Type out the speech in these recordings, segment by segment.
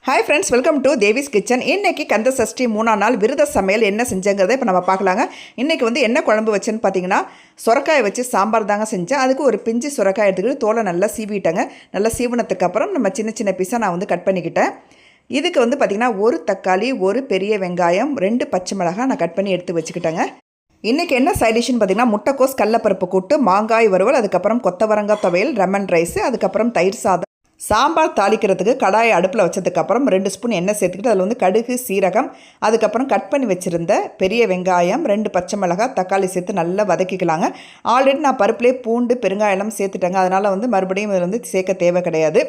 Hi friends, welcome to Devi's kitchen. இன்றைக்கி கந்த சஷ்டி 3ஆம் நாள் விரத சமையல் என்ன செஞ்சேங்கிறத இப்போ நம்ம பார்க்கலாங்க. இன்றைக்கி என்ன குழம்பு வச்சேன்னு பார்த்தீங்கன்னா, சுரக்காயை வச்சு சாம்பார் தாங்க செஞ்சேன். அதுக்கு ஒரு பிஞ்சு சுரக்காய் எடுத்துக்கிட்டு தோலை நல்லா சீவிட்டேங்க. நல்லா சீவினத்துக்கு அப்புறம் நம்ம சின்ன சின்ன பீஸாக நான் கட் பண்ணிக்கிட்டேன். இதுக்கு பார்த்திங்கன்னா ஒரு தக்காளி, ஒரு பெரிய வெங்காயம், 2 பச்சை மிளகாய் நான் கட் பண்ணி எடுத்து வச்சுக்கிட்டேங்க. இன்றைக்கி என்ன சைட் டிஷ்னு பார்த்திங்கன்னா, முட்டைக்கோஸ் கடலப்பருப்பு கூட்டு, மாங்காய் வறுவல், அதுக்கப்புறம் கொத்தவரங்காய் துவையல், லெமன் ரைஸு, அதுக்கப்புறம் தயிர் சாதம். சாம்பார் தாளிக்கிறதுக்கு கடாயை அடுப்பில் வச்சதுக்கப்புறம் 2 ஸ்பூன் எண்ணெய் சேர்த்துக்கிட்டு அதில் கடுகு, சீரகம், அதுக்கப்புறம் கட் பண்ணி வச்சுருந்த பெரிய வெங்காயம், 2 பச்சை மிளகாய், தக்காளி சேர்த்து நல்லா வதக்கிக்கலாங்க. ஆல்ரெடி நான் பருப்புலேயே பூண்டு, பெருங்காயம் சேர்த்துட்டேங்க. அதனால் மறுபடியும் இதில் சேர்க்க தேவை கிடையாது.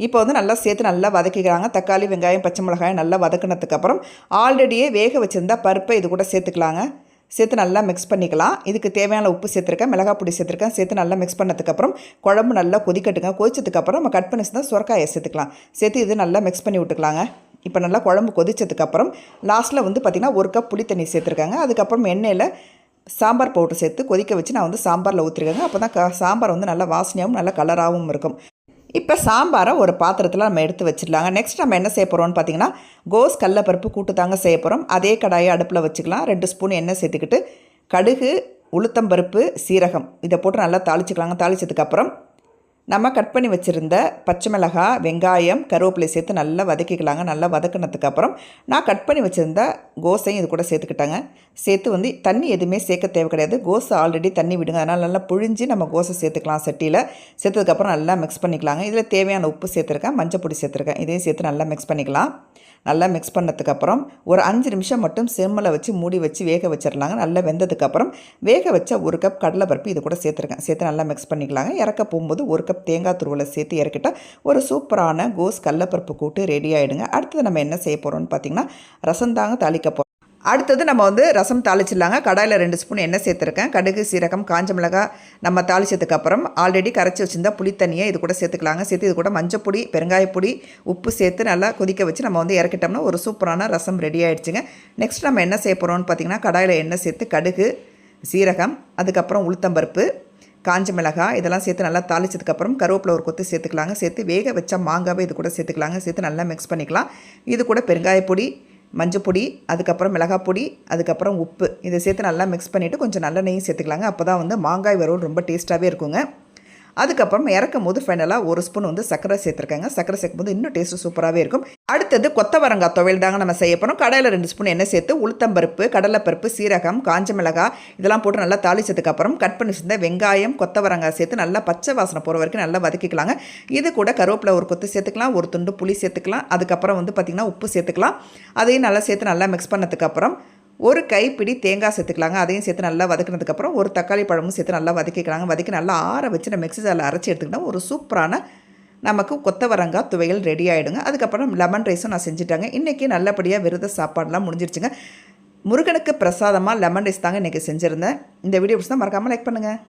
இப்போ நல்லா சேர்த்து நல்லா வதக்கிக்கிறாங்க. தக்காளி, வெங்காயம், பச்சை மிளகாயம் நல்லா வதக்கினதுக்கப்புறம் ஆல்ரெடியே வேக வச்சுருந்தா பருப்பை இது கூட சேர்த்துக்கலாங்க. சேர்த்து நல்லா மிக்ஸ் பண்ணிக்கலாம். இதுக்கு தேவையான உப்பு சேர்த்துருக்கேன், மிளகாய் பொடி சேர்த்துருக்கேன். சேர்த்து நல்லா மிக்ஸ் பண்ணதுக்கப்புறம் குழம்பு நல்லா கொதிக்கட்டுங்க. கொதிச்சதுக்கப்புறம் நம்ம கட் பண்ணி தான் சுரக்காயை சேர்த்துக்கலாம். சேர்த்து இது நல்லா மிக்ஸ் பண்ணி விட்டுக்கலாங்க. இப்போ நல்லா குழம்பு கொதிச்சதுக்கப்புறம் லாஸ்ட்டில் பார்த்திங்கன்னா 1 கப் புளி தண்ணி சேர்த்துருக்காங்க. அதுக்கப்புறம் எண்ணெயில் சாம்பார் பவுடர் சேர்த்து கொதிக்க வச்சு நான் சாம்பாரில் ஊற்றிருக்கேங்க. அப்போ தான் சாம்பார் நல்லா வாசனையாகவும் நல்லா கலராகவும் இருக்கும். இப்போ சாம்பாரை ஒரு பாத்திரத்தில் நம்ம எடுத்து வச்சிடலாங்க. நெக்ஸ்ட் நம்ம என்ன செய்ய போகிறோம்னு பார்த்தீங்கன்னா, கோஸ் கடலப்பருப்பு கூட்டு தாங்க செய்ய போகிறோம். அதே கடாயை அடுப்பில் வச்சுக்கலாம். 2 ஸ்பூன் எண்ணெய் சேர்த்துக்கிட்டு கடுகு, உளுத்தம்பருப்பு, சீரகம் இதை போட்டு நல்லா தாளிச்சிக்கலாங்க. தாளிச்சதுக்கப்புறம் நம்ம கட் பண்ணி வச்சுருந்த பச்சை மிளகாய், வெங்காயம், கருவேப்பிலை சேர்த்து நல்லா வதக்கிக்கலாங்க. நல்லா வதக்கினதுக்கப்புறம் நான் கட் பண்ணி வச்சுருந்த கோஸையும் இது கூட சேர்த்துக்கிட்டாங்க. சேர்த்து தண்ணி எதுவுமே சேர்க்க தேவை கிடையாது. கோஸ் ஆல்ரெடி தண்ணி விடுங்க. அதனால் நல்லா புழிஞ்சு நம்ம கோஸை சேர்த்துக்கலாம். சட்டியில் சேர்த்ததுக்கப்புறம் நல்லா மிக்ஸ் பண்ணிக்கலாங்க. இதில் தேவையான உப்பு சேர்த்துருக்கேன், மஞ்சள் பொடி சேர்த்துருக்கேன். இதையும் சேர்த்து நல்லா மிக்ஸ் பண்ணிக்கலாம். நல்லா மிக்ஸ் பண்ணதுக்கப்புறம் ஒரு 5 நிமிஷம் மட்டும் சிம்மில் வச்சு மூடி வச்சு வேக வச்சிடலாங்க. நல்லா வெந்ததுக்கப்புறம் வேக வச்ச 1 கப் கடலைப்பருப்பு இது கூட சேர்த்துருக்கேன். சேர்த்து நல்லா மிக்ஸ் பண்ணிக்கலாங்க. இறக்க போகும்போது 1 கப் தேங்காய் துருவலை சேர்த்து இறக்கிட்டால் ஒரு சூப்பரான கோஸ் கடலைப்பருப்பு கூட்டு ரெடி ஆகிடுங்க. அடுத்தது நம்ம என்ன செய்ய போகிறோம்னு பார்த்திங்கன்னா, ரசம் தாங்க தாளிக்க போகிறோம். அடுத்தது நம்ம ரசம் தாளிச்சிடலாங்க. கடாயில் 2 ஸ்பூன் எண்ணெய் சேர்த்துருக்கேன். கடுகு, சீரகம், காஞ்ச மிளகாய் நம்ம தாளிச்சதுக்கப்புறம் ஆல்ரெடி கரைச்சி வச்சுருந்தா புளித்தண்ணியை இது கூட சேர்த்துக்கலாங்க. சேர்த்து இது கூட மஞ்சப்பொடி, பெருங்காயப்பொடி, உப்பு சேர்த்து நல்லா கொதிக்க வச்சு நம்ம இறக்கிட்டோம்னா ஒரு சூப்பரான ரசம் ரெடி ஆகிடுச்சுங்க. நெக்ஸ்ட் நம்ம என்ன செய்ய போகிறோம்னு பார்த்திங்கன்னா, கடாயில் எண்ணெய் சேர்த்து கடுகு, சீரகம், அதுக்கப்புறம் உளுத்தம்பருப்பு, காஞ்ச மிளகாய் இதெல்லாம் சேர்த்து நல்லா தாளிச்சதுக்கப்புறம் கருவேப்பிலை ஒரு கொத்து சேர்த்துக்கலாங்க. சேர்த்து வேக வச்ச மாங்காவை இது கூட சேர்த்துக்கலாங்க. சேர்த்து நல்லா மிக்ஸ் பண்ணிக்கலாம். இது கூட பெருங்காயப்பொடி, மஞ்சப்பொடி, அதுக்கப்புறம் மிளகாய் பொடி, அதுக்கப்புறம் உப்பு இதை சேர்த்து நல்லா மிக்ஸ் பண்ணிவிட்டு கொஞ்சம் நல்லெண்ணெயும் சேர்த்துக்கலாங்க. அப்போ தான் மாங்காய் வறுவல் ரொம்ப டேஸ்ட்டாகவே இருக்குங்க. அதுக்கப்புறம் இறக்கும் போது ஃபைனலாக 1 ஸ்பூன் சர்க்கரை சேர்த்துருக்காங்க. சர்க்கரை சேர்க்கும்போது இன்னும் டேஸ்ட்டு சூப்பராகவே இருக்கும். அடுத்தது கொத்தவரங்காய் துவையல் தாங்க நம்ம செய்ய போகிறோம். கடாயில் 2 ஸ்பூன் எண்ணெய் சேர்த்து உளுத்தம்பருப்பு, கடலைப்பருப்பு, சீரகம், காஞ்ச மிளகாய் இதெல்லாம் போட்டு நல்லா தாளிச்சதுக்கப்புறம் கட் பண்ணி வச்சிருந்த வெங்காயம், கொத்தவரங்காய் சேர்த்து நல்லா பச்சை வாசனை போகிற வரைக்கும் நல்லா வதக்கிக்கலாங்க. இது கூட கருவேப்பிலை ஒரு கொத்து சேர்த்துக்கலாம், ஒரு துண்டு புளி சேர்த்துக்கலாம். அதுக்கப்புறம் பார்த்திங்கன்னா உப்பு சேர்த்துக்கலாம். அதையும் நல்லா சேர்த்து நல்லா மிக்ஸ் பண்ணதுக்கப்புறம் ஒரு கைப்பிடி தேங்காய் சேர்த்துக்கலாங்க. அதையும் சேர்த்து நல்லா வதக்கினதுக்கப்புறம் ஒரு தக்காளி பழமும் சேர்த்து நல்லா வதக்கிக்கலாங்க. வதக்கி நல்லா ஆற வச்சு நம்ம மிக்ஸி ஜாரில் அரைச்சி எடுத்துக்கிட்டோம். ஒரு சூப்பரான நமக்கு கொத்தவரங்காய் துவையல் ரெடி ஆகிடுங்க. அதுக்கப்புறம் லெமன் ரைஸும் நான் செஞ்சுட்டாங்க. இன்றைக்கி நல்லபடியாக விரத சாப்பாடெலாம் முடிஞ்சிருச்சுங்க. முருகனுக்கு பிரசாதமாக லெமன் ரைஸ் தாங்க இன்றைக்கி செஞ்சுருந்தேன். இந்த வீடியோ பிடிச்சா மறக்காமல் லைக் பண்ணுங்கள்.